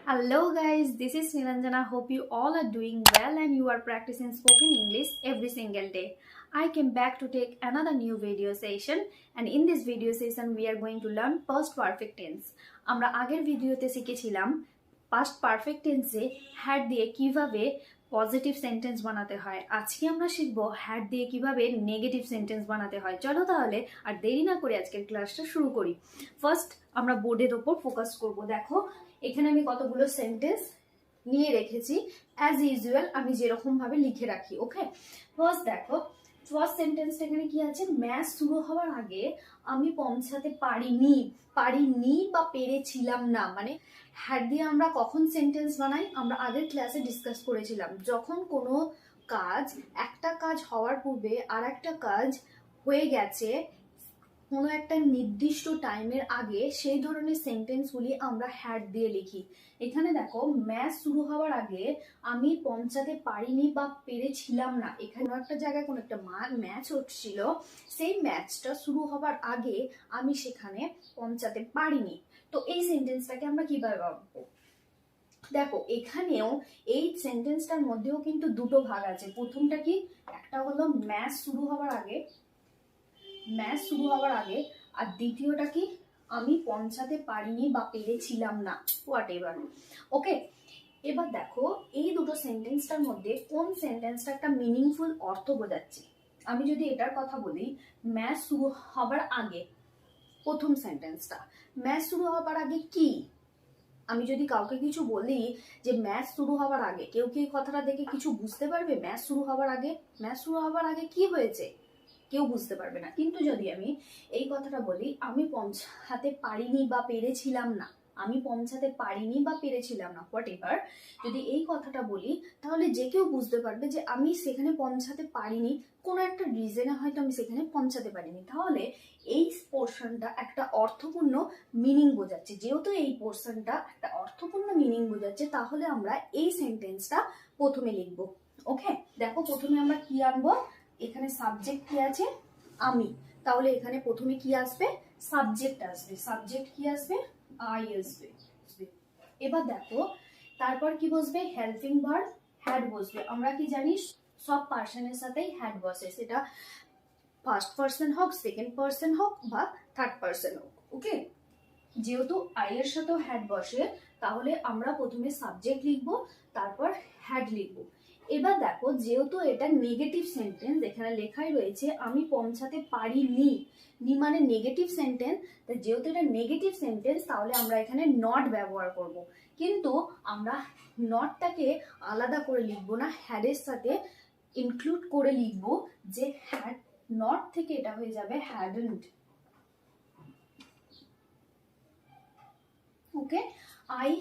Hello guys, this is Niranjana. Hope you all are doing well and you are practicing spoken English every single day. I came back to take another new video session and in this video session we are going to learn past perfect tense. আমরা আগের ভিডিওতে শিখেছিলাম past perfect tense A had দিয়ে কিভাবে positive sentence বানাতে হয়। আজকে আমরা শিখবো হ্যাড দিয়ে কিভাবে নেগেটিভ সেন্টেন্স বানাতে হয়। চলো তাহলে আর দেরি না করে আজকের ক্লাসটা শুরু করি। ফার্স্ট আমরা বোর্ডের ওপর ফোকাস করব। দেখো এখানে আমি কতগুলো সেন্টেন্স নিয়ে রেখেছি, অ্যাজ ইউজুয়াল আমি যেরকম ভাবে লিখে রাখি। ওকে, ফার্স্ট দেখো, ফার্স্ট সেন্টেন্সটা এখানে কি আছে, ম্যাচ শুরু হওয়ার আগে আমি পৌঁছাতে পারিনি বা পেরেছিলাম না। মানে হ্যাড দিয়ে আমরা কখন সেন্টেন্স বানাই, আমরা আগের ক্লাসে ডিসকাস করেছিলাম যখন কোনো কাজ, একটা কাজ হওয়ার পূর্বে আর একটা কাজ হয়ে গেছে কোনো একটা নির্দিষ্ট টাইমের আগে, সেই ধরনের সেন্টেন্সগুলি আমরা হ্যাড দিয়ে লিখি। এখানে দেখো ম্যাচ শুরু হওয়ার আগে আমি পৌঁছাতে পারিনি বা পেরেছিলাম না। এখানে একটা জায়গায় কোনো একটা ম্যাচ হচ্ছিল, সেই ম্যাচটা শুরু হওয়ার আগে আমি সেখানে পৌঁছাতে পারিনি। তো এই সেন্টেন্সটাকে আমরা কিভাবে পাবো? দেখো এখানেও এই সেন্টেন্সটার মধ্যেও কিন্তু দুটো ভাগ আছে। প্রথমটা কি, একটা হলো ম্যাচ শুরু হওয়ার আগে, আর দ্বিতীয়টা কি, আমি পৌঁছাতে পারিনি বা পেরেছিলাম না, হোয়াট এভার। ওকে, এবার দেখো এই দুটো সেন্টেন্সটার মধ্যে কোন সেন্টেন্সটা একটা মিনিংফুল অর্থ বোঝাচ্ছে। আমি যদি এটার কথা বলি, ম্যাচ শুরু হবার আগে, প্রথম সেন্টেন্সটা ম্যাচ শুরু হবার আগে কি, আমি যদি কাউকে কিছু বলি যে ম্যাচ শুরু হবার আগে, কেউ কি এই কথাটা দেখে কিছু বুঝতে পারবে? ম্যাচ শুরু হবার আগে কি হয়েছে কেউ বুঝতে পারবে না। কিন্তু যদি আমি এই কথাটা বলি, আমি পৌঁছাতে পারিনি বা পেরেছিলাম না, হোয়াট এভার, যদি এই কথাটা বলি তাহলে যে কেউ বুঝতে পারবে যে আমি সেখানে পৌঁছাতে পারিনি, কোনো একটা রিজনে হয়তো আমি সেখানে পৌঁছাতে পারিনি। তাহলে এই পোর্শনটা একটা অর্থপূর্ণ মিনিং বোঝাচ্ছে। যেহেতু এই পোর্শনটা একটা অর্থপূর্ণ মিনিং বোঝাচ্ছে, তাহলে আমরা এই সেন্টেন্সটা প্রথমে লিখবো। ওকে, দেখো প্রথমে আমরা কি আনবো, এখানে সাবজেক্ট কি আছে, আমি, তাহলে এখানে প্রথমে কি আসবে, সাবজেক্ট আসবে। সাবজেক্ট কি আসবে, আই আসবে। এবার দেখো তারপর কি বসবে, হেল্পিং ভার্ব, হ্যাড বসবে। আমরা কি জানি সব পার্সনের সাথেই হ্যাড বসে, সেটা ফার্স্ট পার্সন হোক, সেকেন্ড পার্সন হোক বা থার্ড পার্সন হোক। ওকে, যেহেতু আই এর সাথেও হ্যাড বসে, তাহলে আমরা প্রথমে সাবজেক্ট লিখবো, তারপর হ্যাড লিখবো। এবার দেখো যেহেতু এটা নেগেটিভ সেন্টেন্স, এখানে লেখাই রয়েছে আমি পৌঁছাতে পারিনি, মানে নেগেটিভ সেন্টেন্স, যেহেতু এটা নেগেটিভ সেন্টেন্স তাহলে আমরা এখানে নট ব্যবহার করব। কিন্তু আমরা নটটাকে আলাদা করে লিখবো না, হ্যাডের সাথে ইনক্লুড করে লিখবো, যে হ্যাড নট থেকে এটা হয়ে যাবে হ্যাডন্ট। ওকে, আই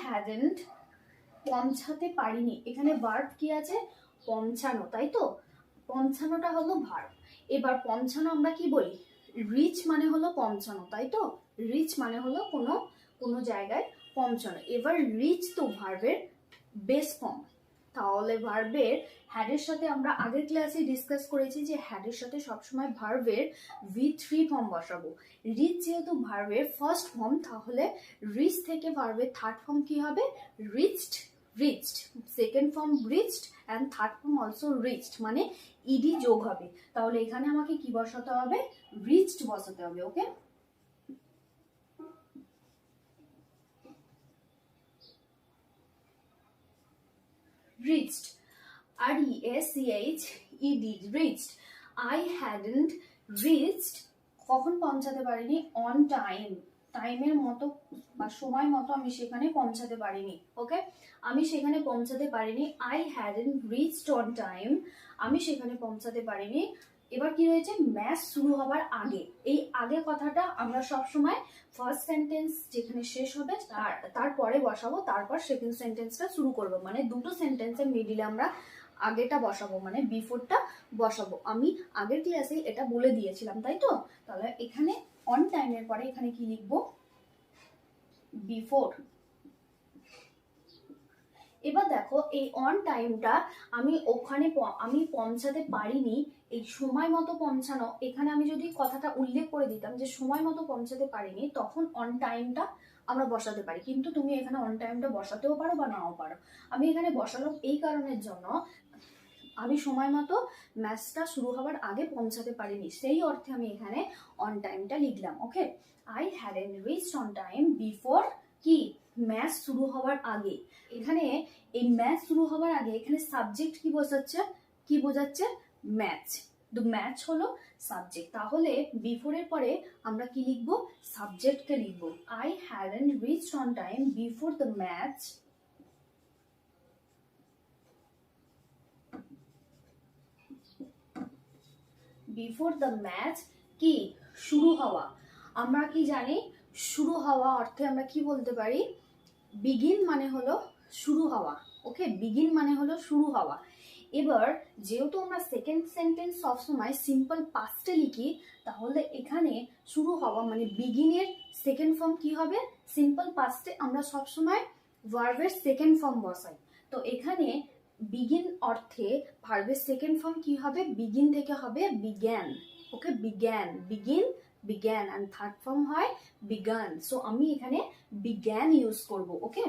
হ্যাডন্ট পৌঁছাতে পারিনি। এখানে ভার্ব কি আছে, পৌঁছানো, তাই তো? পৌঁছানোটা হলো ভার্ব। এবার পৌঁছানো আমরা কি বলি, রিচ মানে হলো পৌঁছানো, তাই তো? রিচ মানে হলো কোনো জায়গায় পৌঁছানো। এবার রিচ তো ভার্বের বেস ফর্ম, তাহলে ভার্বের হ্যাডের সাথে আমরা আগের ক্লাসে ডিসকাস করেছি যে হ্যাডের সাথে সবসময় ভার্বের V3 ফর্ম বসাবো। রিচ যেহেতু ভার্বের ফার্স্ট ফর্ম, তাহলে রিচ থেকে ভার্বের থার্ড ফর্ম কি হবে, reached. Second form reached and third form also reached, মানে ইডি যোগ হবে। তাহলে এখানে আমাকে কি বসাতে হবে, রিচড বসাতে হবে। ওকে, reached, REACHED, reached. I hadn't reached, কখন পৌঁছাতে পারিনি, অন টাইম, টাইমের মতো বা সময় মতো আমি সেখানে পৌঁছাতে পারিনি। ওকে, আমি সেখানে পৌঁছাতে পারিনি, I hadn't reached on time, আমি সেখানে পৌঁছাতে পারিনি। এবার কি রয়েছে, ম্যাচ শুরু হবার আগে। এই আগে কথাটা আমরা সব সময় ফার্স্ট সেন্টেন্স যেখানে শেষ হবে তারপরে বসাবো, তারপর সেকেন্ড সেন্টেন্সটা শুরু করব। মানে দুটো সেন্টেন্সের মিডিলে আমরা আগেটা বসাবো, মানে বিফোরটা বসাবো। আমি আগের ক্লাসে এটা বলে দিয়েছিলাম, তাই তো? তাহলে এখানে অন টাইমের পরে এখানে কি লিখবো, বিফোর। এবার দেখো এই অন টাইমটা আমি পৌঁছাতে পারিনি, এই সময় মতো পৌঁছানো, এখানে আমি যদি কথাটা উল্লেখ করে দিতাম যে সময় মতো পৌঁছাতে পারিনি, তখন অন টাইমটা আমরা বসাতে পারি, কিন্তু তুমি এখানে অন টাইমটা বসাতেও পারো বা নাও পারো। আমি এখানে বসালাম এই কারণের জন্য, আমি সময় মতো ম্যাচটা শুরু হওয়ার আগে পৌঁছাতে পারিনি, সেই অর্থে আমি এখানে অন টাইমটা লিখলাম। Okay, I hadn't reached on time before কি, ম্যাচ শুরু হওয়ার আগে। এখানে এই ম্যাচ শুরু হওয়ার আগে এখানে সাবজেক্ট কি বোঝাচ্ছে, কি বোঝাচ্ছে, ম্যাচ। তো ম্যাচ হলো সাবজেক্ট, তাহলে বিফোরের পরে আমরা কি লিখবো, সাবজেক্টকে লিখবো। I hadn't reached on time before the match, before the match কি, শুরু হওয়া। আমরা কি জানি, শুরু হওয়া অর্থে আমরা কি বলতে পারি, বিগিন মানে হলো শুরু হওয়া। ওকে, বিগিন মানে হলো শুরু হওয়া। এবার যেহেতু আমরা সেকেন্ড সেন্টেন্স সবসময় সিম্পল পাস্টে লিখি, তাহলে এখানে শুরু হওয়া মানে বিগিনের সেকেন্ড ফর্ম কি হবে, সিম্পল পাস্টে আমরা সবসময় ভার্বের সেকেন্ড ফর্ম বসাই। তো এখানে বিগিন অর্থে ভার্বের সেকেন্ড ফর্ম কি হবে, বিগিন থেকে হবে began. Okay, began, begin, began, and third form হয় বিগান। সো আমি এখানে বিগ্যান ইউজ করব। ওকে,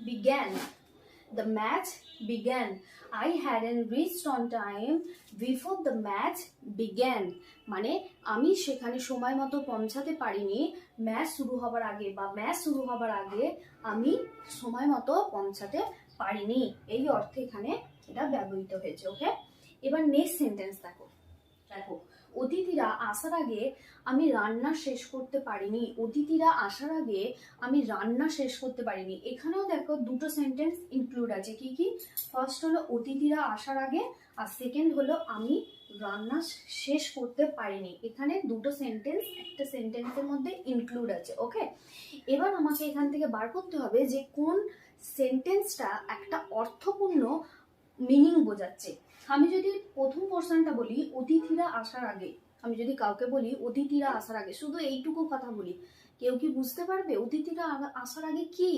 began. The match began. I hadn't reached on time before the match began. মানে আমি সেখানে সময় মতো পৌঁছাতে পারিনি ম্যাচ শুরু হবার আগে, বা ম্যাচ শুরু হবার আগে আমি সময় মতো পৌঁছাতে পারিনি, এই অর্থে এখানে এটা ব্যবহৃত হয়েছে। ওকে, এবার নেক্সট সেন্টেন্স দেখো। দেখো, অতিথিরা আসার আগে আমি রান্না শেষ করতে পারিনি। অতিথিরা আসার আগে আমি রান্না শেষ করতে পারিনি। এখানেও দেখো দুটো সেন্টেন্স ইনক্লুড আছে। কি কি, ফার্স্ট হলো অতিথিরা আসার আগে, আর সেকেন্ড হলো আমি রান্না শেষ করতে পারিনি। এখানে দুটো সেন্টেন্স একটা সেন্টেন্সের মধ্যে ইনক্লুড আছে। ওকে, এবার আমাকে এখান থেকে বার করতে হবে যে কোন সেন্টেন্সটা একটা অর্থপূর্ণ মিনিং বোঝাচ্ছে। আমি যদি প্রথম পোর্শনটা বলি অতিথিরা আসার আগে, আমি যদি কাউকে বলি অতিথিরা আসার আগে, শুধু এইটুকু কথা বলি, কেউ কি বুঝতে পারবে অতিথিরা আসার আগে কি?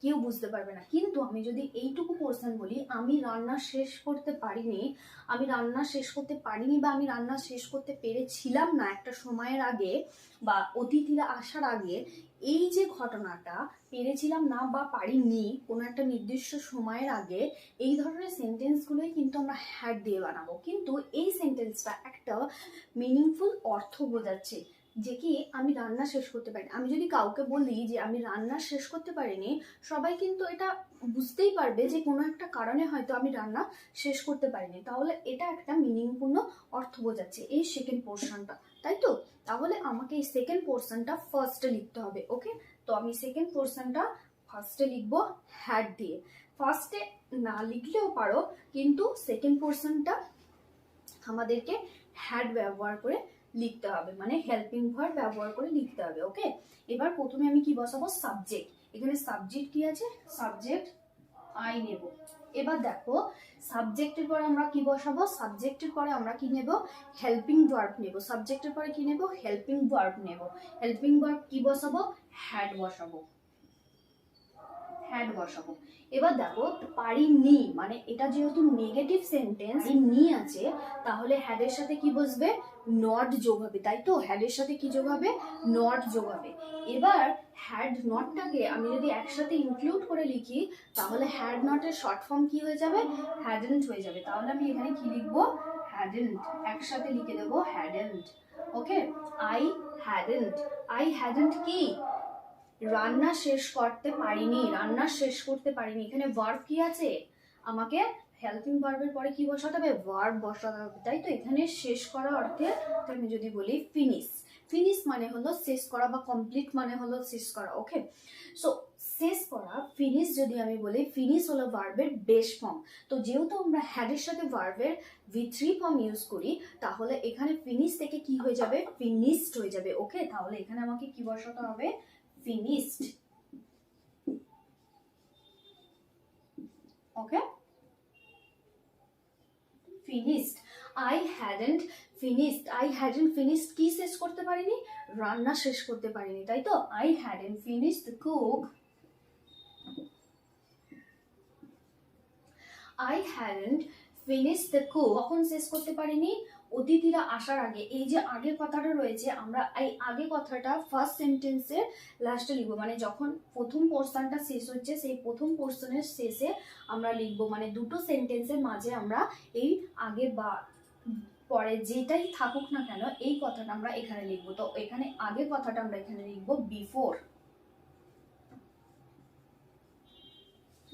কেউ বুঝতে পারবে না। কিন্তু আমি যদি এইটুকু পোর্শন বলি, আমি রান্না শেষ করতে পারিনি, আমি রান্না শেষ করতে পারিনি বা আমি রান্না শেষ করতে পেরেছিলাম না একটা সময়ের আগে বা অতিথিরা আসার আগে, এই যে ঘটনাটা, পেরেছিলাম না বা পারিনি কোনো একটা নির্দিষ্ট সময়ের আগে, এই ধরনের সেন্টেন্সগুলোই কিন্তু আমরা হ্যাড দিয়ে বানাবো। কিন্তু এই সেন্টেন্সটা একটা মিনিংফুল অর্থ বোঝাচ্ছে যে কি আমি রান্না শেষ করতে পারিনি। আমি যদি কাউকে বলি যে আমি রান্না শেষ করতে পারিনি, সবাই কিন্তু এটা বুঝতেই পারবে যে কোনো একটা কারণে হয়তো আমি রান্না শেষ করতে পারিনি, তাহলে এটা একটা মিনিংপূর্ণ অর্থ বোঝাচ্ছে এই সেকেন্ড পোর্শনটা, তাই তো? তাহলে আমাকে এই সেকেন্ড পোর্শনটা ফার্স্টে লিখতে হবে। ওকে, তো আমি সেকেন্ড পোর্শনটা ফার্স্টে লিখবো হ্যাড দিয়ে। ফার্স্টে না লিখলেও পারো, কিন্তু সেকেন্ড পোর্শনটা আমাদেরকে হ্যাড ব্যবহার করে লিখতে হবে, মানে হেল্পিং ভার্ব ব্যবহার করে লিখতে হবে। ওকে, এবার প্রথমে আমি কি বসাবো, সাবজেক্ট। এখানে সাবজেক্ট কি আছে, সাবজেক্ট আই নেব। এবার দেখো, সাবজেক্টের পরে আমরা কি বসাবো, সাবজেক্টের পরে আমরা কি নেব, হেল্পিং ভার্ব নেব। সাবজেক্টের পরে কি নেব, হেল্পিং ভার্ব নেব। হেল্পিং ভার্ব কি বসাবো, হ্যাড বসাবো, হ্যাড বসাবো। এবার দেখো, পারিনি মানে এটা যেহেতু নেগেটিভ সেন্টেন্স, নি আছে, তাহলে হ্যাডের সাথে কি বসবে, নট যোগ হবে, তাই তো? হ্যাডের সাথে কি যোগ হবে, নট যোগ হবে। এবার হ্যাড নটটাকে আমি যদি একসাথে ইনক্লুড করে লিখি, তাহলে হ্যাড নটের শর্ট ফর্ম কি হয়ে যাবে, হ্যাডেন্ট হয়ে যাবে। তাহলে আমি এখানে কি লিখবো, হ্যাডেন্ট, একসাথে লিখে দেবো hadn't. Okay, I hadn't, I hadn't কি, রান্না শেষ করতে পারিনি, রান্না শেষ করতে পারিনি। এখানে ভার্ব কি আছে, আমাকে হেল্পিং ভার্বের পরে কি বসাতে হবে, ভার্ব বসাতে হবে, তাই তো? এখানে শেষ করা অর্থে আমি যদি বলি ফিনিশ, ফিনিশ মানে হলো শেষ করা, বা কমপ্লিট মানে হলো শেষ করা। ওকে, সো শেষ করা, ফিনিশ যদি আমি বলি, ফিনিশ হলো ভার্বের বেস ফর্ম। তো যেহেতু আমরা হ্যাডের সাথে ভার্বের V3 ফর্ম ইউজ করি, তাহলে এখানে ফিনিশ থেকে কি হয়ে যাবে, ফিনিশড হয়ে যাবে। ওকে, তাহলে এখানে আমাকে কি বসাতে হবে, finished. Okay, finished. I hadn't finished, I hadn't finished কি শেষ করতে পারিনি, রান্না শেষ করতে পারিনি, তাই তো? I hadn't finished the cook, I hadn't finished the cook. কখন শেষ করতে পারিনি? অতিথিরা আসার আগে। এই যে আগের কথাটা রয়েছে, আমরা এই আগে কথাটা ফার্স্ট সেন্টেন্সের লাস্টে লিখবো, মানে যখন প্রথম পোর্শনটা শেষ হচ্ছে সেই প্রথম পোর্শনের শেষে আমরা লিখবো, মানে দুটো সেন্টেন্সের মাঝে আমরা এই আগে বা পরে যেটাই থাকুক না কেন এই কথাটা আমরা এখানে লিখবো। তো এখানে আগের কথাটা আমরা এখানে লিখবো before.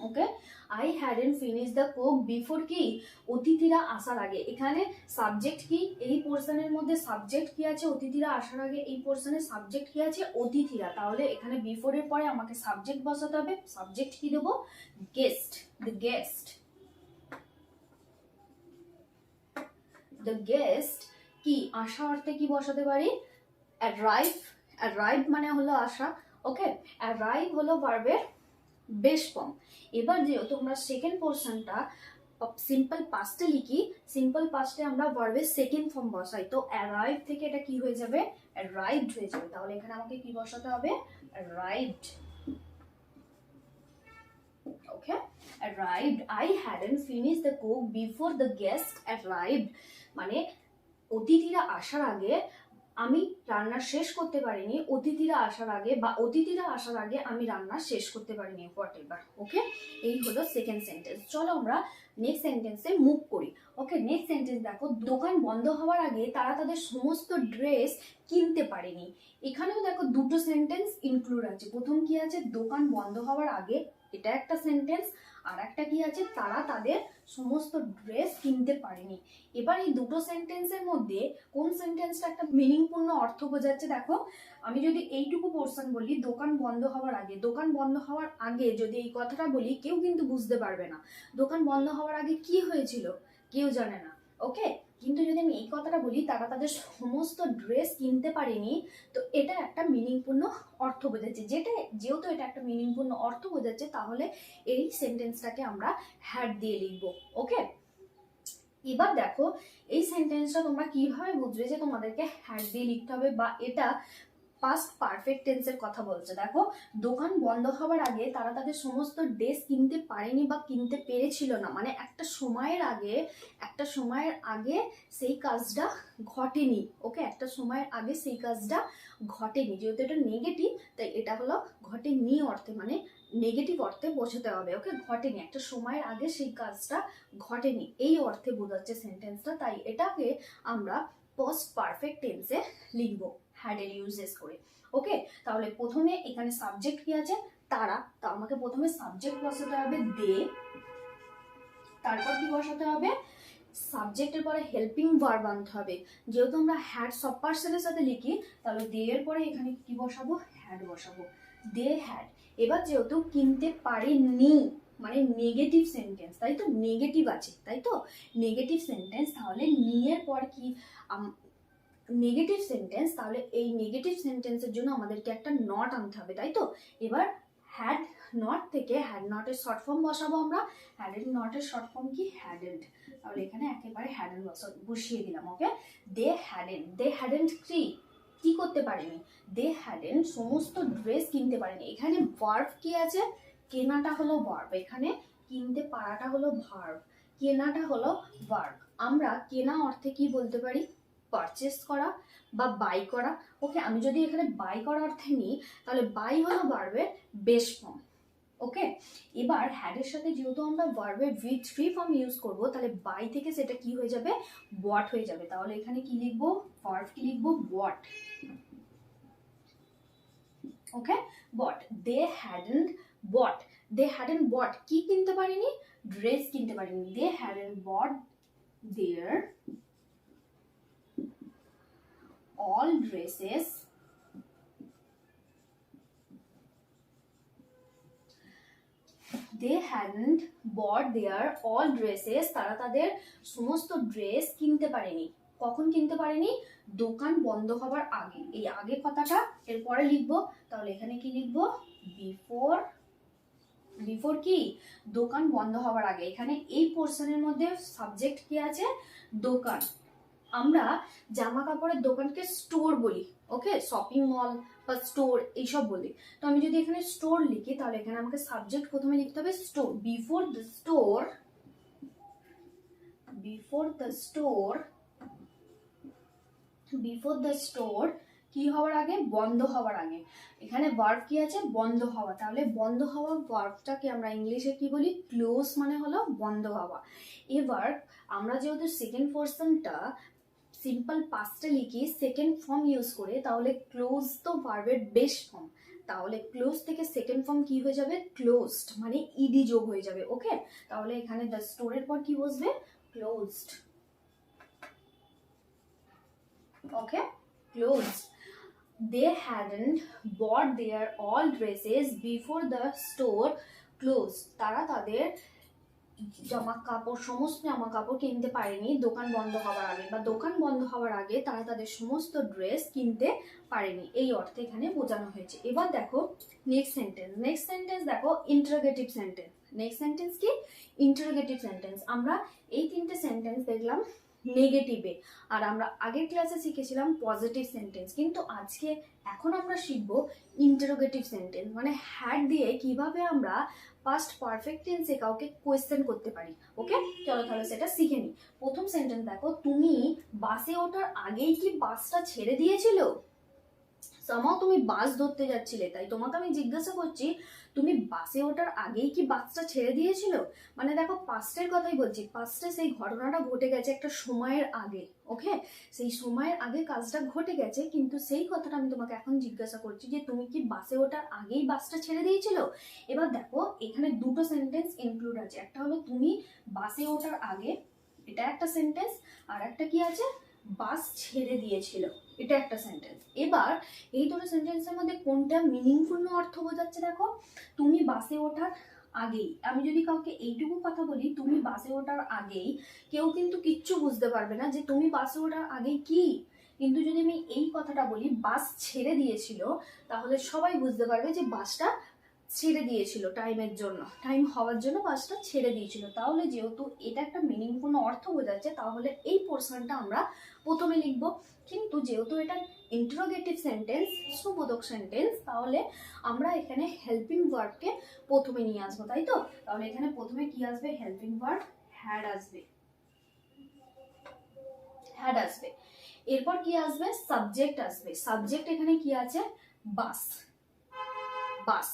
Okay, I hadn't finish the cook before কি? অতিথিরা আসার আগে। এখানে সাবজেক্ট কি? এই পোর্শনের মধ্যে সাবজেক্ট কি আছে? অতিথিরা আসার আগে। এই পোর্শনের সাবজেক্ট কি আছে? অতিথিরা। তাহলে এখানে বিফোরের পরে আমাকে সাবজেক্ট বসাতে হবে। সাবজেক্ট কি দেবো? Guest. The guest. The guest কি? আসা অর্থে কি বসাতে পারি? অ্যারাইভ। অ্যারাইভ মানে হলো আসা। ওকে, অ্যারাইভ হলো ভার্বের বেস ফর্ম। এবার যেহেতু আমরা সেকেন্ড পোর্শনটা সিম্পল পাস্টে লিখি, সিম্পল পাস্টে আমরা ভার্বের সেকেন্ড ফর্ম বসাই, তো অ্যারাইভ থেকে এটা কি হয়ে যাবে? অ্যারাইভড হয়ে যাবে। তাহলে এখানে আমাকে কি বসাতে হবে? Arrived. Okay, arrived. I hadn't finished the cook before the guest arrived, মানে অতিথিরা আসার আগে আমি রান্না শেষ করতে পারিনি। অতিথিরা আসার আগে বা অতিথিরা আসার আগে আমি রান্না শেষ করতে পারিনি, হোয়াট এভার। ওকে, এই হলো সেকেন্ড সেন্টেন্স। চলো আমরা নেক্সট সেন্টেন্সে মুভ করি। ওকে, নেক্সট সেন্টেন্স দেখো, দোকান বন্ধ হওয়ার আগে তারা তাদের সমস্ত ড্রেস কিনতে পারেনি। এখানেও দেখো দুটো সেন্টেন্স ইনক্লুড আছে। প্রথম কি আছে? দোকান বন্ধ হওয়ার আগে, এটা একটা সেন্টেন্স। আর একটা কি আছে? তারা তাদের সমস্ত ড্রেস কিনতে পারেনি। এবার এই দুটো সেন্টেন্সের মধ্যে কোন সেন্টেন্সটা একটা মিনিংপূর্ণ অর্থ বোঝাচ্ছে? দেখো, আমি যদি এইটুকু পোর্শন বলি দোকান বন্ধ হওয়ার আগে, দোকান বন্ধ হওয়ার আগে যদি এই কথাটা বলি কেউ কিন্তু বুঝতে পারবে না দোকান বন্ধ হওয়ার আগে কি হয়েছিল, কেউ জানে না। ওকে, কিন্তু যদি আমি এই কথাটা বলি তারা তাদের সমস্ত ড্রেস কিনতে পারেনি, তো এটা একটা মিনিংপূর্ণ অর্থ বোঝাচ্ছে। যেহেতু এটা একটা মিনিংপূর্ণ অর্থ বোঝাচ্ছে, তাহলে এই সেন্টেন্সটাকে আমরা হ্যাড দিয়ে লিখবো। ওকে, এবার দেখো এই সেন্টেন্সটা তোমরা কিভাবে বুঝবে যে তোমাদেরকে হ্যাড দিয়ে লিখতে হবে বা এটা পাস্ট পারফেক্ট টেন্সের কথা বলছে। দেখো, দোকান বন্ধ হওয়ার আগে তারা তাদের সমস্ত ড্রেস কিনতে পারেনি বা কিনতে পেরেছিল না, মানে একটা সময়ের আগে সেই কাজটা ঘটেনি। ওকে, একটা সময়ের আগে সেই কাজটা ঘটেনি। যেহেতু এটা নেগেটিভ, তাই এটা হলো ঘটেনি অর্থে, মানে নেগেটিভ অর্থে বোঝাতে হবে। ওকে, ঘটেনি, একটা সময়ের আগে সেই কাজটা ঘটেনি, এই অর্থে বোঝাচ্ছে সেন্টেন্সটা। তাই এটাকে আমরা পোস্ট পারফেক্ট টেন্সে লিখবো হ্যাডের ইউজেস করে। ওকে, তাহলে প্রথমে এখানে সাবজেক্ট কি আছে? তারা। তো আমাকে প্রথমে সাবজেক্ট বসাতে হবে দে, তারপর কি বসাতে হবে? সাবজেক্টের পরে হেল্পিং ভার্ব আনতে হবে। যেহেতু আমরা হ্যাড সব পার্সনের সাথে লিখি, তাহলে দে এর পরে এখানে কি বসাবো? হ্যাড বসাবো। They had. এবার যেহেতু কিনতে পারেনি মানে নেগেটিভ সেন্টেন্স, তাই তো? নেগেটিভ আছে, তাই তো? নেগেটিভ সেন্টেন্স, তাহলে নি এর পর কি? নেগেটিভ সেন্টেন্স, তাহলে এই নেগেটিভ সেন্টেন্সের জন্য আমাদেরকে একটা নট আনতে হবে, তাই তো? এবার হ্যাড নট থেকে হ্যাড নটের শর্ট ফর্ম বসাবো আমরা। হ্যাড নটের শর্ট ফর্ম কি? হ্যাডেন্ট। তাহলে এখানে একেবারে হ্যাডেন্ট বসিয়ে দিলাম। ওকে, দে হ্যাডেন্ট কি করতে পারেনি? দে হ্যাডেন্ট সমস্ত ড্রেস কিনতে পারেনি। এখানে ভার্ব কি আছে? কেনাটা হলো ভার্ব, এখানে কিনতে পারাটা হলো ভার্ব, কেনাটা হলো ভার্ব। আমরা কেনা অর্থে কি বলতে পারি? পারচেস করা বা বাই করা। ওকে, আমি যদি এখানে বাই করা অর্থে নিই, তাহলে বাই হলো ভার্বের বেস ফর্ম। ওকে, এবার হ্যাডের সাথে যেহেতু আমরা ভার্বের V3 ফর্ম ইউজ করব, তাহলে বাই থেকে সেটা কি হয়ে যাবে? বট হয়ে যাবে। তাহলে এখানে কি লিখবো? ভার্ব কি লিখবো? বট। ওকে, বট। দে হ্যাডেন্ট বট কি কিনতে পারেনি? ড্রেস কিনতে পারেনি। They hadn't bought their all dresses they hadn't bought their all dresses, তারা তাদের সমস্ত ড্রেস কিনতে পারেনি। কখন কিনতে পারেনি? দোকান বন্ধ হবার আগে। এই আগে কথাটা এরপরে লিখবো, তাহলে এখানে কি লিখবো? বিফোর কি? দোকান বন্ধ হবার আগে। এখানে এই পোর্শনের মধ্যে সাবজেক্ট কি আছে? দোকান। আমরা জামা কাপড়ের দোকানকে স্টোর বলি। ওকে, শপিং মল বা স্টোর এইসব বলি। তো আমি যদি এখানে স্টোর লিখি, তাহলে এখানে আমাকে সাবজেক্ট প্রথমে লিখতে হবে store. Before the store before the store কি হওয়ার আগে, বন্ধ হওয়ার আগে। এখানে ভার্ব কি আছে, বন্ধ হওয়া, তাহলে বন্ধ হওয়া ভার্বটাকে আমরা ইংলিশে কি বলি, ক্লোজ মানে হলো বন্ধ হওয়া। এবার আমরা যেহেতু সেকেন্ড পারসনটা সিম্পল পাস্টে লিখি সেকেন্ড ফর্ম ইউজ করে, তাহলে ক্লোজ তো ভার্বের বেস ফর্ম, তাহলে ক্লোজ থেকে সেকেন্ড ফর্ম কি হয়ে যাবে, ক্লোজড, মানে ইডি যোগ হয়ে যাবে। ওকে, তাহলে এখানে দ্য স্টোরের পর কি বসবে, closed. Okay, closed. They hadn't bought their all dresses before the store closed. তারা তাদের জামা কাপড়, সমস্ত জামা কাপড় কিনতে পারেনি দোকান বন্ধ হওয়ার আগে, বা দোকান বন্ধ হওয়ার আগে তারা তাদের সমস্ত ড্রেস কিনতে পারেনি, এই অর্থে এখানে বোঝানো হয়েছে। এবার দেখো নেক্সট সেন্টেন্স দেখো ইন্টারোগেটিভ সেন্টেন্স। নেক্সট সেন্টেন্স কি, ইন্টারোগেটিভ সেন্টেন্স। আমরা এই তিনটে সেন্টেন্স দেখলাম নেগেটিভে, আর আমরা আগের ক্লাসে শিখেছিলাম পজিটিভ সেন্টেন্স, কিন্তু এখন আমরা শিখব ইন্টারোগেটিভ সেন্টেন্স, মানে হ্যাড দিয়ে কিভাবে আমরা পাস্ট পারফেক্ট টেন্সে কাউকে কোয়েশ্চেন করতে পারি। ওকে, চলো তাহলে সেটা শিখে নিই। প্রথম সেন্টেন্স দেখো, তুমি বাসে ওঠার আগেই কি বাসটা ছেড়ে দিয়েছিল? সামাও তুমি বাস ধরতে যাচ্ছিলে, তাই তোমাকে আমি জিজ্ঞাসা করছি তুমি বাসে ওঠার আগেই কি বাসটা ছেড়ে দিয়েছিল? মানে দেখো পাস্টের কথাই বলছি, পাস্টে সেই ঘটনাটা ঘটে গেছে একটা সময়ের আগে। ওকে, সেই সময়ের আগে কাজটা ঘটে গেছে, কিন্তু সেই কথাটা আমি তোমাকে এখন জিজ্ঞাসা করছি যে তুমি কি বাসে ওঠার আগেই বাসটা ছেড়ে দিয়েছিল? এবার দেখো এখানে দুটো সেন্টেন্স ইনক্লুড আছে, একটা হলো তুমি বাসে ওঠার আগে, এটা একটা সেন্টেন্স, আর একটা কি আছে, বাস ছেড়ে দিয়েছিল, এটা একটা সেন্টেন্স। এবার এই দুটো সেন্টেন্সের মধ্যে কোনটা মিনিংফুল অর্থ বোঝাচ্ছে দেখো, তুমি বাসে ওঠার আগেই, আমি যদি কাউকে এইটুকু কথা বলি তুমি বাসে ওঠার আগেই, কেউ কিন্তু কিচ্ছু বুঝতে পারবে না যে তুমি বাসে ওঠার আগেই কি, কিন্তু যদি আমি এই কথাটা বলি বাস ছেড়ে দিয়েছিল, তাহলে সবাই বুঝতে পারবে যে বাসটা ছেড়ে দিয়েছিল টাইমের জন্য, টাইম হওয়ার জন্য বাসটা ছেড়ে দিয়েছিল। তাহলে যেহেতু এটা একটা মিনিংফুল অর্থ বোঝাচ্ছে, তাহলে এই পোর্শনটা আমরা প্রথমে লিখব। কিন্তু যেহেতু এটা ইন্টারোগেটিভ সেন্টেন্স, প্রশ্নবোধক সেন্টেন্স, তাহলে আমরা এখানে হেল্পিং ভার্বকে প্রথমে নিয়ে আসবো, তাই তো? তাহলে এখানে প্রথমে কি আসবে, হেল্পিং ভার্ব হ্যাড আসবে, হ্যাড আসবে। এরপর কি আসবে, সাবজেক্ট আসবে। সাবজেক্ট এখানে কি আছে, বাস, বাস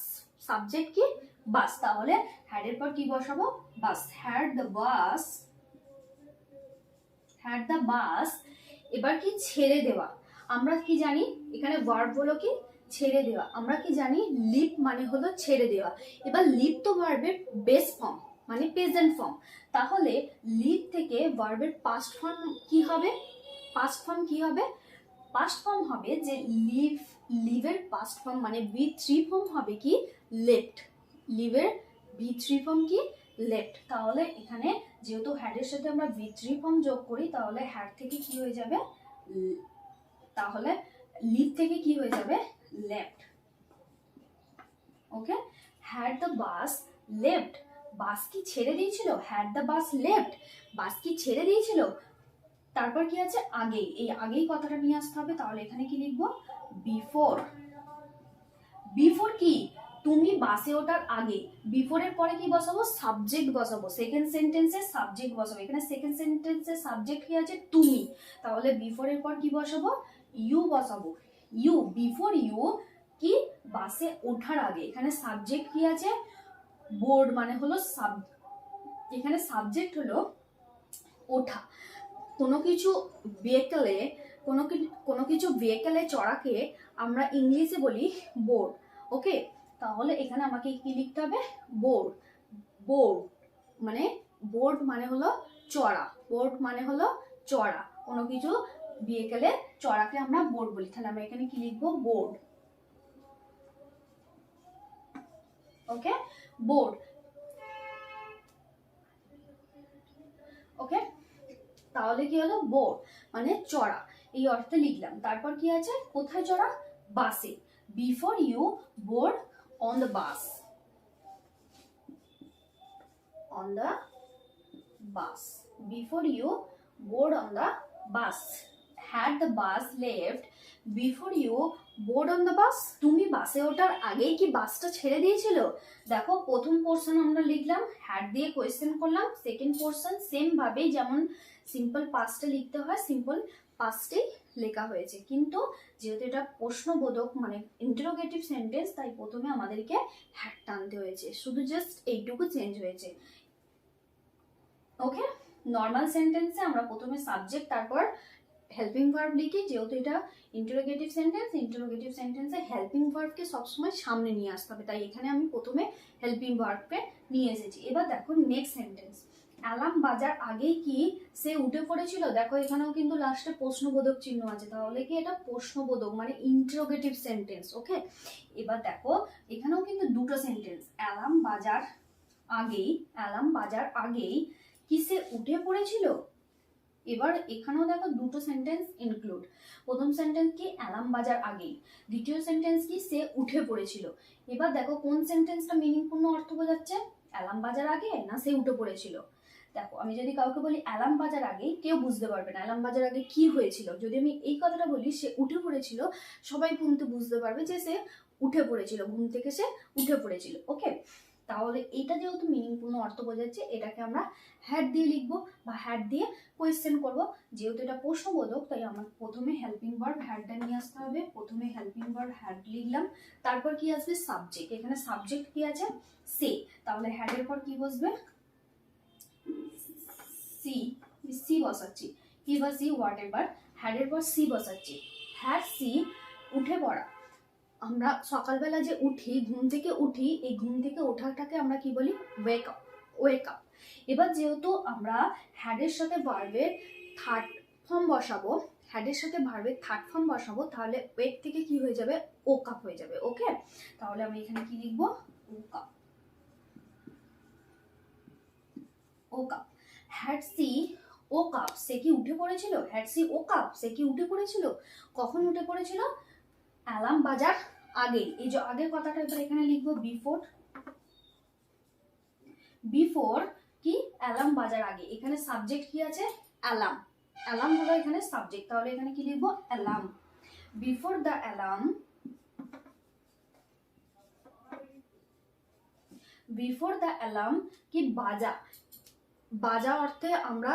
সাবজেক্ট কি, বাস, তাহলে হ্যাড এর পর কি বসাবো, bus, had the bus, had the bus. এবার কি, ছেড়ে দেওয়া। আমরা কি জানি এখানে ভার্ব হলো কি, ছেড়ে দেওয়া। আমরা কি জানি, লিভ মানে হলো ছেড়ে দেওয়া। এবার লিভ তো ভার্বের বেস ফর্ম, মানে প্রেজেন্ট ফর্ম, তাহলে লিভ থেকে ভার্বের পাস্ট ফর্ম কি হবে, পাস্ট ফর্ম কি হবে, পাস্ট ফর্ম হবে যে লিভ, লিভের পাস্ট ফর্ম মানে V3 ফর্ম হবে কি, লেফট। লিভের V3 ফর্ম কি, লেফট। তাহলে এখানে যেহেতু হ্যাডের সাথে আমরা V3 ফর্ম যোগ করি, তাহলে হ্যাড থেকে কি হয়ে যাবে, তাহলে লিভ থেকে কি হয়ে যাবে, left. Okay, had the bus left, bus কি ছেড়ে দিয়েছিল, had the bus left, bus কি ছেড়ে দিয়েছিল। তারপর কি আছে, আগে, এই আগেই কথাটা নিয়ে আসতে হবে, তাহলে এখানে কি লিখবো, বিফোর। বিফোর কি, তুমি বাসে ওঠার আগে, বিফোরের পরে কি বসাবো, সাবজেক্ট বসাবো, সেকেন্ড সেন্টেন্সের সাবজেক্ট বসাবো। এখানে সেকেন্ড সেন্টেন্সের সাবজেক্ট কি আছে, তুমি, তাহলে বিফোরের পর কি বসাবো, ইউ বসাবো। ইউ, বিফোর ইউ কি, বাসে ওঠার আগে। এখানে সাবজেক্ট কি আছে, বোর্ড, মানে হলো এখানে সাবজেক্ট হলো ওঠা। কোনো কিছু ভেহিকলে, কোনো কিছু ভেহিকলে চড়াকে আমরা ইংলিশে বলি বোর্ড। ওকে, তাহলে এখানে আমাকে কি লিখতে হবে, বোর্ড। বোর্ড মানে, বোর্ড মানে হলো চড়া, বোর্ড মানে হলো চড়া। কোনো কিছু ভেহিকলে চড়াকে আমরা বোর্ড বলি, তাহলে আমরা এখানে কি লিখবো, বোর্ড। ওকে, বোর্ড। ওকে, তাহলে কি হলো, বোর্ড মানে চড়া, এই অর্থে লিখলাম। তারপর কি আছে, কোথায় চড়া, বাসে। Before you board on the bus, on the bus, before you board on the bus, had the bus left before you board on the bus? তুমি বাসে ওঠার আগেই কি বাসটা ছেড়ে দিয়েছিল? দেখো প্রথম পোর্শন আমরা লিখলাম, হ্যাড দিয়ে কোয়েশ্চেন করলাম। সেকেন্ড পোর্শন সেম ভাবেই যেমন সিম্পল পাস্টে লিখতে হয় সিম্পল পাস্টেই লেখা হয়েছে, কিন্তু যেহেতু এটা প্রশ্নবোধক মানে ইন্টারোগেটিভ সেন্টেন্স, তাই প্রথমে আমাদেরকে হ্যাড টানতে হয়েছে, শুধু জাস্ট এইটুকু চেঞ্জ হয়েছে। ওকে, নর্মাল সেন্টেন্সে আমরা প্রথমে সাবজেক্ট তারপর হেল্পিং ভার্ব লিখি, যেহেতু এটা ইন্টারোগেটিভ সেন্টেন্সে হেল্পিং ভার্বকে সবসময় সামনে নিয়ে আসতে হবে, তাই এখানে আমি প্রথমে হেল্পিং ভার্বকে নিয়ে এসেছি। এবার দেখো নেক্সট সেন্টেন্স, অ্যালার্ম বাজার আগেই কি সে উঠে পড়েছিল? দেখো এখানেও কিন্তু লাস্টে প্রশ্নবোধক চিহ্ন আছে, তাহলে কি এটা প্রশ্নবোধক মানে ইন্টারোগেটিভ সেন্টেন্স। ওকে, এবার দেখো এখানেও কিন্তু দুটো সেন্টেন্স, অ্যালার্ম বাজার আগেই কি সে উঠে পড়েছিল? এবার এখানেও দেখো দুটো সেন্টেন্স ইনক্লুড। প্রথম সেন্টেন্স কি অ্যালার্ম বাজার আগেই, দ্বিতীয় সেন্টেন্স কি সে উঠে পড়েছিল। এবার দেখো কোন সেন্টেন্সটা মিনিংপূর্ণ অর্থ বোঝাচ্ছে, অ্যালার্ম বাজার আগে না সে উঠে পড়েছিল। দেখো আমি যদি কাউকে বলি অ্যালার্ম বাজার আগে, কেউ বুঝতে পারবে না অ্যালার্ম বাজার আগে কি হয়েছিল। যদি আমি এই কথাটা বলি সে উঠে পড়েছিল, সবাই কিন্তু বুঝতে পারবে যে সে উঠে পড়েছিল, ঘুম থেকে সে উঠে পড়েছিল। ওকে, তাহলে এটা যেহেতু মিনিংপূর্ণ অর্থ বোঝাচ্ছে, এটাকে আমরা হ্যাড দিয়ে লিখবো বা হ্যাড দিয়ে কোয়েশ্চেন করব। যেহেতু এটা প্রশ্নবোধক, তাই আমার প্রথমে হেল্পিং ভার্ব হ্যাডটা নিয়ে আসতে হবে। প্রথমে হেল্পিং ভার্ব হ্যাড লিখলাম, তারপর কি আসবে সাবজেক্ট। এখানে সাবজেক্ট কি আছে সে, তাহলে হ্যাডের পর কি বসবে সি বসাচ্ছি, কি বা সি হোয়াট এভার, হ্যাডের পর সি বসাচ্ছি। হ্যাড সি উঠে পড়া, আমরা সকালবেলা যে উঠি ঘুম থেকে উঠি, এই ঘুম থেকে ওঠাটাকে আমরা কি বলি ওয়েক আপ। এবার যেহেতু আমরা হ্যাডের সাথে ভার্বের থার্ড ফর্ম বসাবো, তাহলে ওয়েক থেকে কি হয়ে যাবে ওক আপ হয়ে যাবে। ওকে, তাহলে আমি এখানে কি লিখবো woke up. Had she woke up, সে কি উঠে পড়েছিল? হ্যাড সি ওক আপ, সে কি উঠে পড়েছিল? কখন উঠে পড়েছিল? অ্যালার্ম বাজার আগে। এই যে আগের কথাটা এবার এখানে লিখবো বিফোর কি অ্যালার্ম বাজার আগে। এখানে সাবজেক্ট কি আছে অ্যালার্ম হলো এখানে সাবজেক্ট, তাহলে এখানে কি লিখবো অ্যালার্ম। বিফোর দ্য অ্যালার্ম কি বাজা অর্থে আমরা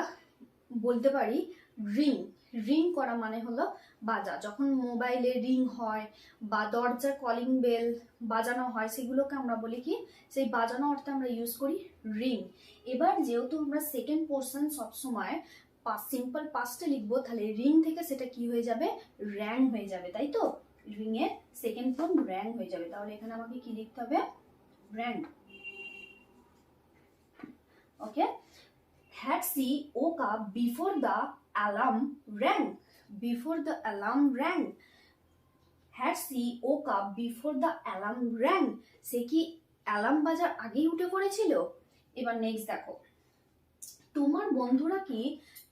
বলতে পারি রিং করা মানে হলো বাজা। যখন মোবাইলে রিং হয় বা দরজার কলিং বেল বাজানো হয়, সেগুলোকে আমরা বলি কি, সেই বাজানো অর্থে আমরা ইউজ করি রিং। এবার যেহেতু আমরা সেকেন্ড পোর্শন সবসময় সিম্পল পাস্টে লিখবো, তাহলে রিং থেকে সেটা কি হয়ে যাবে র্যাং হয়ে যাবে, তাই তো? রিং এর সেকেন্ড ফর্ম র্যাং হয়ে যাবে, তাহলে এখানে আমাকে কি লিখতে হবে rang. Okay, had she woke up before the alarm rang? Had she woke up before the alarm rang? সে কি অ্যালার্ম বাজার আগেই উঠে পড়েছিল? এবার নেক্সট দেখো, তোমার বন্ধুরা কি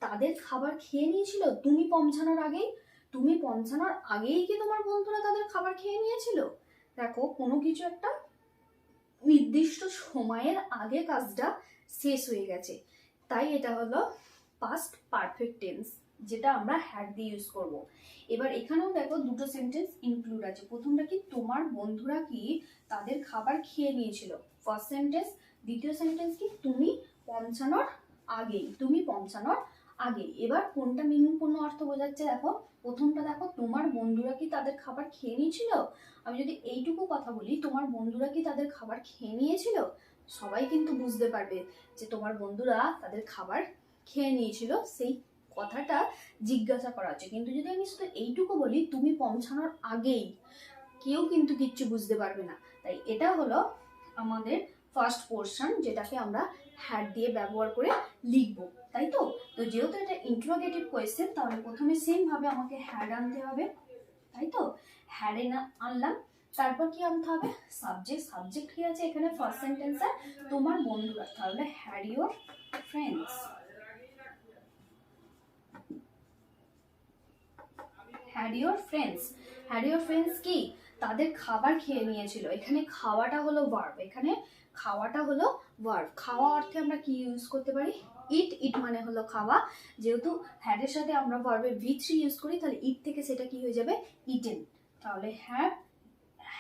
তাদের খাবার খেয়ে নিয়েছিল তুমি পৌঁছানোর আগেই কি তোমার বন্ধুরা তাদের খাবার খেয়ে নিয়েছিল? দেখো কোনো কিছু একটা নির্দিষ্ট সময়ের আগে কাজটা শেষ হয়ে গেছে, তাই এটা হলো পাস্ট পারফেক্ট টেন্স, যেটা আমরা হ্যাড দিয়ে ইউজ করব। এবার এখানেও দেখো দুটো সেন্টেন্স ইনক্লুড আছে। প্রথমটা কি তোমার বন্ধুরা কি তাদের খাবার খেয়ে নিয়েছিল, ফার্স্ট সেন্টেন্স। দ্বিতীয় সেন্টেন্স কি তুমি পৌঁছানোর আগে। এবার কোনটা মিনিংপূর্ণ অর্থ বোঝাচ্ছে দেখো, প্রথমটা দেখো তোমার বন্ধুরা কি তাদের খাবার খেয়ে নিয়েছিল। আমি যদি এইটুকু কথা বলি তোমার বন্ধুরা কি তাদের খাবার খেয়ে নিয়েছিল, সবাই কিন্তু বুঝতে পারবে যে তোমার বন্ধুরা তাদের খাবার খেয়ে নিয়েছিল, সেই কথাটা জিজ্ঞাসা করা হচ্ছে। কিন্তু যদি আমি শুধু এইটুকু বলি তুমি পৌঁছানোর আগেই, কেউ কিন্তু কিচ্ছু বুঝতে পারবে না। তাই এটা হলো আমাদের ফার্স্ট পোর্শন, যেটাকে আমরা হ্যাড দিয়ে ব্যবহার করে লিখবো, তাই তো? তো যেহেতু এটা ইন্টারোগেটিভ কোয়েশ্চেন, তাহলে প্রথমে সেম ভাবে আমাকে হ্যাড আনতে হবে, তাই তো? হ্যাড আনলাম, তারপর কি আনতে হবে সাবজেক্ট কি আছে এখানে ফার্স্ট সেন্টেন্সে তোমার বন্ধুরা, তাহলে হ্যাড ইউর ফ্রেন্ডস কি তাদের খাবার খেয়ে নিয়েছিল। এখানে খাওয়াটা হলো ভার্ব, খাওয়া অর্থে আমরা কি ইউজ করতে পারি ইট মানে হলো খাওয়া, যেহেতু হ্যাড এর সাথে আমরা ভার্বের V3 ইউজ করি তাহলে ইট থেকে সেটা কি হয়ে যাবে ইটেন। তাহলে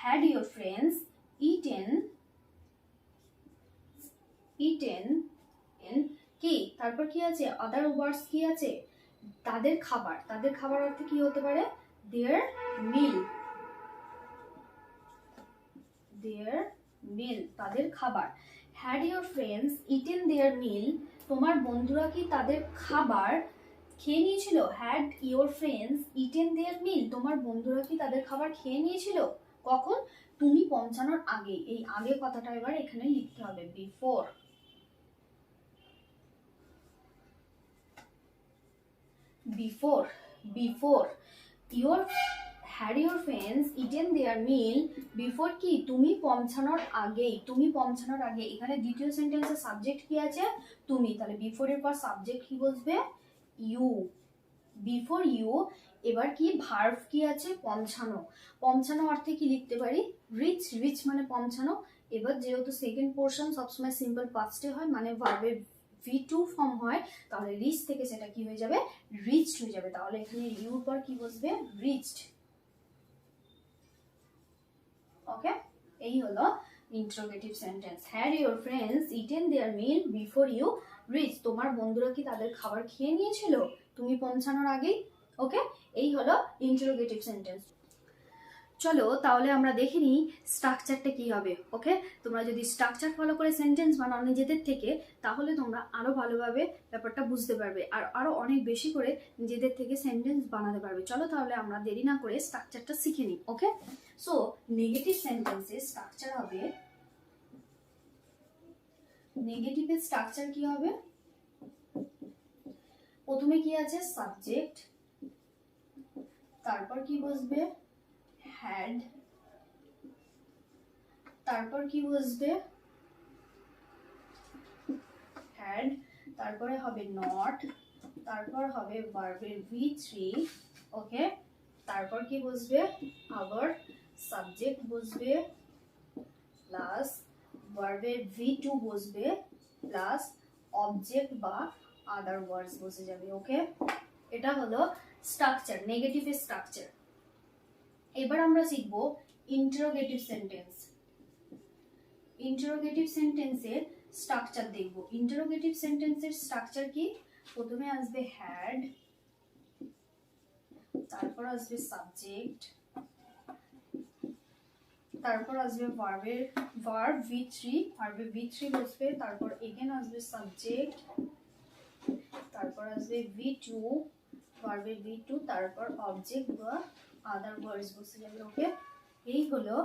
had your friends eaten কি, তারপর কি আছে আদার ওয়ার্ডস কি আছে তাদের খাবার, তাদের খাবার অর্থে কি হতে পারে their meal, তাদের খাবার। had your friends eaten their meal, তোমার বন্ধুরা কি তাদের খাবার খেয়ে নিয়েছিল। had your friends eaten their meal, তোমার বন্ধুরা কি তাদের খাবার খেয়ে নিয়েছিল কখন, তুমি পৌঁছানোর আগে। এই আগে কথাটা এবার এখানে লিখতে হবে before. had your friends eaten their meal before কি তুমি পৌঁছানোর আগেই, তুমি পৌঁছানোর আগে। এখানে দ্বিতীয় সেন্টেন্সে সাবজেক্ট কি আছে তুমি, তাহলে বিফোর এর পর সাবজেক্ট কি বসবে ইউ, বিফোর ইউ। এবার কি ভার্ব কি আছে পৌঁছানো, পৌঁছানো অর্থে কি লিখতে পারি রিচ মানে পৌঁছানো। এবার যেহেতু সেকেন্ড পোর্শন সবসময় সিম্পল পাস্টে হয় মানে ভার্বের V2 ফর্ম হয়, তাহলে রিচ থেকে সেটা কি হয়ে যাবে রিচড হয়ে যাবে। তাহলে এখানে ইউর পর কি বসবে রিচড। ওকে, এই হলো interrogative sentence. had your friends eaten their meal before you reached, তোমার বন্ধুরা কি তাদের খাবার খেয়ে নিয়েছিল তুমি পৌঁছানোর আগেই। ওকে, এই হলো ইন্টারোগেটিভ সেন্টেন্স। চলো তাহলে আমরা দেখে নিই স্ট্রাকচারটা কি হবে। ওকে, তোমরা যদি স্ট্রাকচার ফলো করে সেন্টেন্স বানাও নিজেদের থেকে তাহলে তোমরা আরো ভালোভাবে ব্যাপারটা বুঝতে পারবে আর আরো অনেক বেশি করে নিজেদের থেকে সেন্টেন্স বানাতে পারবে। চলো তাহলে আমরা দেরি না করে স্ট্রাকচারটা শিখে নিই। ওকে, সো নেগেটিভ সেন্টেন্সের স্ট্রাকচার হবে, নেগেটিভের স্ট্রাকচার কি হবে, প্রথমে কি আছে সাবজেক্ট, তারপর কি বসবে had, তারপর কি বসবে had, তারপরে হবে not, তারপর হবে ভার্বের V3। ওকে, তারপর কি বসবে আবার সাবজেক্ট বসবে প্লাস ভার্বের V2 বসবে প্লাস অবজেক্ট বা আদার ওয়ার্ডস বসে যাবে। ওকে, এটা হলো স্ট্রাকচার, নেগেটিভের স্ট্রাকচার। এবার আমরা শিখব ইন্টারোগেটিভ সেন্টেন্স। ইন্টারোগেটিভ সেন্টেন্সের স্ট্রাকচার দেখব। ইন্টারোগেটিভ সেন্টেন্সের স্ট্রাকচার কি, প্রথমে আসবে had, তারপর আসবে সাবজেক্ট, তারপর আসবে ভার্ব V3, ভার্বের V3 বসবে, তারপর এগেন আসবে সাবজেক্ট, তারপর আসবে V2, ভার্বের V2, তারপর অবজেক্ট বা আদার ওয়ার্ডস বসে যাবে। ওকে, এই হলো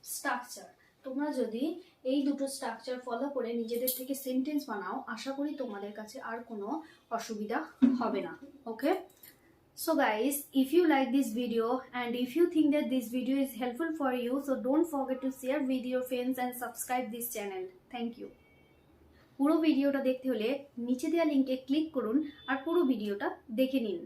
স্ট্রাকচার। তোমরা যদি এই দুটো স্ট্রাকচার ফলো করে নিজেদের থেকে সেন্টেন্স বানাও আশা করি তোমাদের কাছে আর কোনো অসুবিধা হবে না। ওকে, so guys, if you like this video and if you think that this video is helpful for you, so don't forget to share with your friends and subscribe this channel. Thank you. পুরো ভিডিওটা দেখতে হলে নিচে দেওয়া লিংকে click করুন আর পুরো ভিডিওটা দেখে নিন।